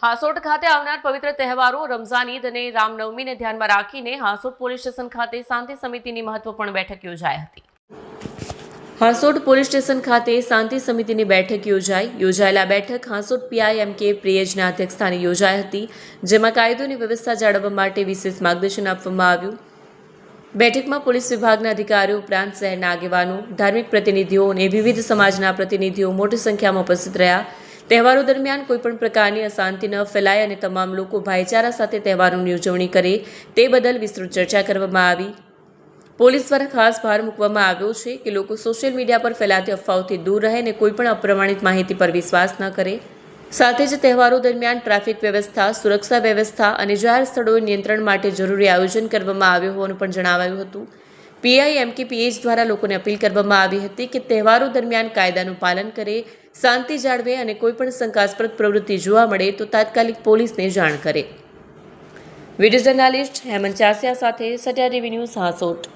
હાસોટ ખાતે આવનાર પવિત્ર તહેવારો રમઝાન ઈદ અને રામનવમીને ધ્યાનમાં રાખીને હાસોટ પોલીસ સ્ટેશન ખાતે શાંતિ સમિતિની મહત્વપૂર્ણ બેઠક યોજાઈ હતી। હાસોટ પોલીસ સ્ટેશન ખાતે શાંતિ સમિતિની બેઠક યોજાયેલા બેઠક હાસોટ પીઆઈ એમ કે પ્રિયેજના અધ્યક્ષસ્થાને યોજાઈ હતી, જેમાં કાયદોની વ્યવસ્થા જાળવવા માટે વિશેષ માર્ગદર્શન આપવામાં આવ્યું। બેઠકમાં પોલીસ વિભાગના અધિકારીઓ ઉપરાંત શહેરના આગેવાનો, ધાર્મિક પ્રતિનિધિઓ અને વિવિધ સમાજના પ્રતિનિધિઓ મોટી સંખ્યામાં ઉપસ્થિત રહ્યા। તહેવારો દરમિયાન કોઈપણ પ્રકારની અશાંતિ ન ફેલાય અને તમામ લોકો ભાઈચારા સાથે તહેવારોની ઉજવણી કરે તે બદલ વિસ્તૃત ચર્ચા કરવામાં આવી। પોલીસ દ્વારા ખાસ ભાર મૂકવામાં આવ્યો છે કે લોકો સોશિયલ મીડિયા પર ફેલાતી અફવાઓથી દૂર રહે અને કોઈપણ અપ્રમાણિત માહિતી પર વિશ્વાસ ન કરે। સાથે જ તહેવારો દરમિયાન ટ્રાફિક વ્યવસ્થા, સુરક્ષા વ્યવસ્થા અને જાહેર સ્થળોએ નિયંત્રણ માટે જરૂરી આયોજન કરવામાં આવ્યું હોવાનું પણ જણાવાયું હતું। પીઆઈએમકેપીએચ દ્વારા લોકોને અપીલ કરવામાં આવી હતી કે તહેવારો દરમિયાન કાયદાનું પાલન કરે, શાંતિ જાળવે અને કોઈપણ શંકાસ્પદ પ્રવૃત્તિ જોવા મળે તો તાત્કાલિક પોલીસને જાણ કરે। વિડીયો જર્નાલિસ્ટ હેમંત ચાસિયા સાથે સત્યા ટીવી ન્યૂઝ હાસોટ।